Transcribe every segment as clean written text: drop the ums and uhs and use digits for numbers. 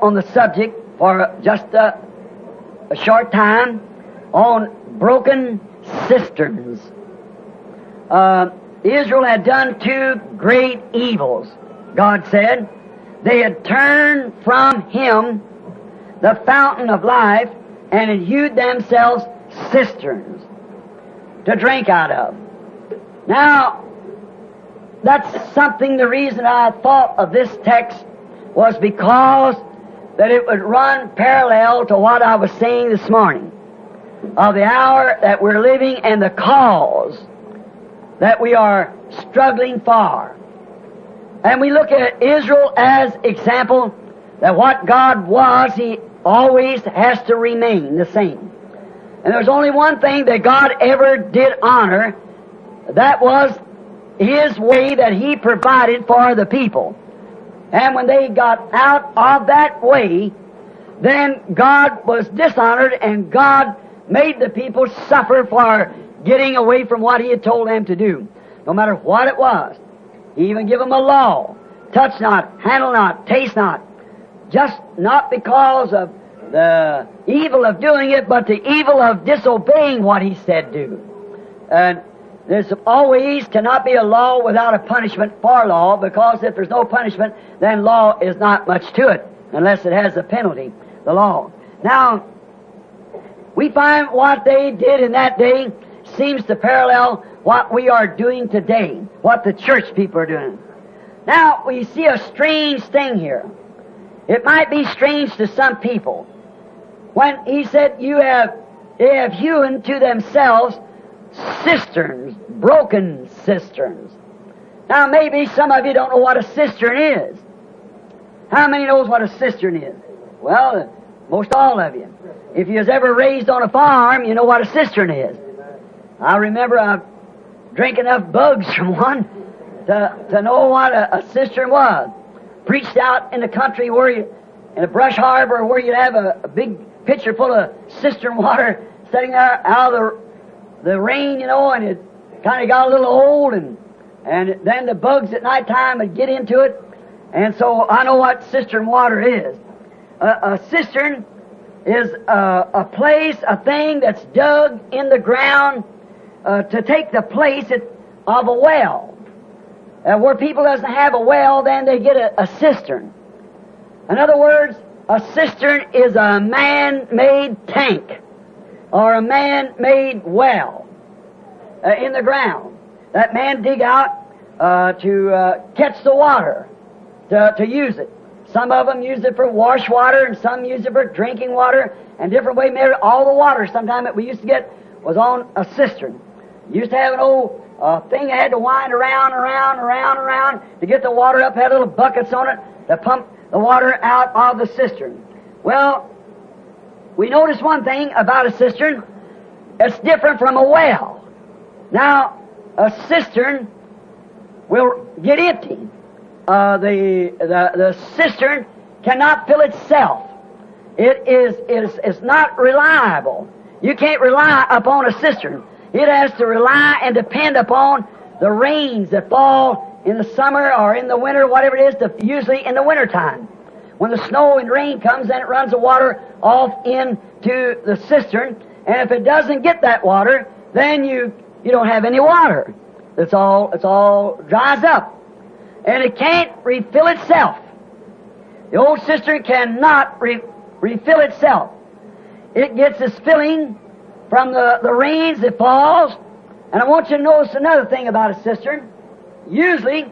on the subject for just a short time on broken cisterns. Israel had done two great evils, God said. They had turned from Him, the fountain of life, and had hewed themselves cisterns to drink out of. Now, that's something, the reason I thought of this text was because that it would run parallel to what I was saying this morning of the hour that we're living and the cause that we are struggling for. And we look at Israel as example that what God was, He always has to remain the same. And there's only one thing that God ever did honor, that was His way that He provided for the people. And when they got out of that way, then God was dishonored, and God made the people suffer for getting away from what He had told them to do, no matter what it was. He even gave them a law: touch not, handle not, taste not. Just not because of the evil of doing it, but the evil of disobeying what He said do. And there's always cannot be a law without a punishment for law, because if there's no punishment, then law is not much to it, unless it has a penalty, the law. Now, we find what they did in that day seems to parallel what we are doing today, what the church people are doing. Now, we see a strange thing here. It might be strange to some people. When He said, they have hewn to themselves cisterns, broken cisterns. Now, maybe some of you don't know what a cistern is. How many knows what a cistern is? Well, most all of you. If you was ever raised on a farm, you know what a cistern is. I remember I drank enough bugs from one to know what a cistern was. Preached out in the country in a brush harbor, where you'd have a big pitcher full of cistern water sitting there out of the rain, you know, and it kind of got a little old, and then the bugs at night time would get into it. And so I know what cistern water is. A cistern is a place, a thing that's dug in the ground to take the place of a well. Where people doesn't have a well, then they get a cistern. In other words, a cistern is a man-made tank or a man-made well in the ground that man dig out to catch the water, to use it. Some of them use it for wash water, and some use it for drinking water, and different way. All the water sometime that we used to get was on a cistern. Used to have an old thing that had to wind around to get the water up, had little buckets on it to pump the water out of the cistern. Well, we notice one thing about a cistern. It's different from a well. Now, a cistern will get empty. The cistern cannot fill itself. It's not reliable. You can't rely upon a cistern. It has to rely and depend upon the rains that fall in the summer or in the winter, whatever it is, usually in the winter time. When the snow and rain comes, then it runs the water off into the cistern, and if it doesn't get that water, then you don't have any water. It's all dries up. And it can't refill itself. The old cistern cannot refill itself. It gets its filling from the rains that falls. And I want you to notice another thing about a cistern. Usually,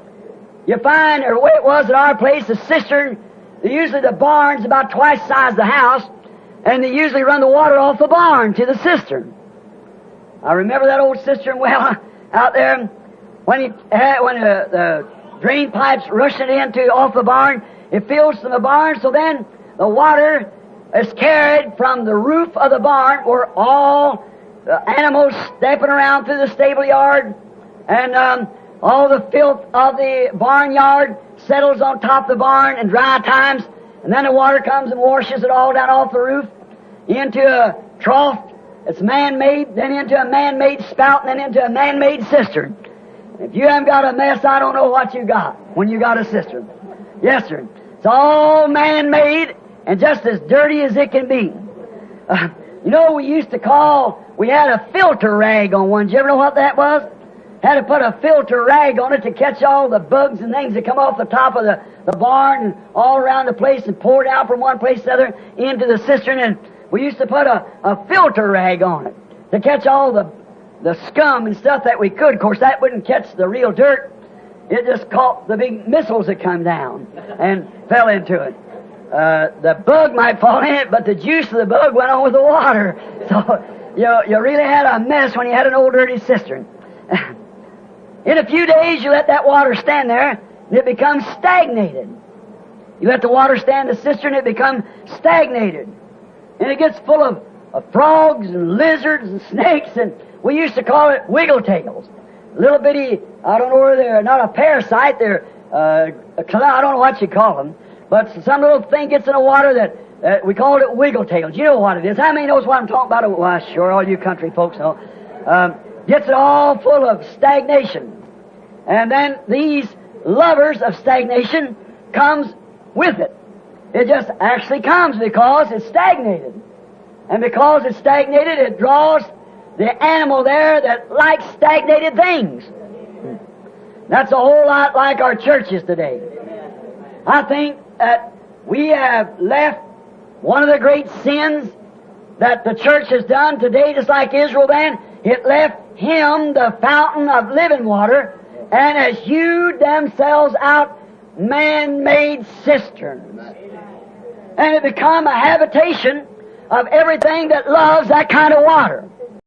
you find, or the way it was at our place, the cistern, usually the barn's about twice the size of the house, and they usually run the water off the barn to the cistern. I remember that old cistern well out there when the drain pipes rush it off the barn. It fills from the barn, so then the water is carried from the roof of the barn, where all the animals stepping around through the stable yard, and all the filth of the barnyard settles on top of the barn in dry times, and then the water comes and washes it all down off the roof into a trough. It's man-made, then into a man-made spout, and then into a man-made cistern. If you haven't got a mess, I don't know what you got when you got a cistern. Yes, sir. It's all man-made, and just as dirty as it can be. You know, we had a filter rag on one. Did you ever know what that was? Had to put a filter rag on it to catch all the bugs and things that come off the top of the barn and all around the place and pour it out from one place to the other into the cistern. And we used to put a filter rag on it to catch all the scum and stuff that we could. Of course, that wouldn't catch the real dirt. It just caught the big missiles that come down and fell into it. The bug might fall in it, but the juice of the bug went on with the water. So you really had a mess when you had an old dirty cistern. In a few days, you let that water stand there, and it becomes stagnated. You let the water stand in the cistern, it becomes stagnated. And it gets full of frogs and lizards and snakes, and we used to call it wiggle tails. Little bitty, I don't know where they're not a parasite, they're I don't know what you call them, but some little thing gets in the water that we called it wiggle tails. You know what it is. How many knows what I'm talking about? Well, sure, all you country folks know. Gets it all full of stagnation. And then these lovers of stagnation comes with it. It just actually comes because it's stagnated. And because it's stagnated, it draws the animal there that likes stagnated things. That's a whole lot like our churches today. I think that we have left one of the great sins that the church has done today, just like Israel then. It left Him, the fountain of living water, and has hewed themselves out man-made cisterns. And it become a habitation of everything that loves that kind of water.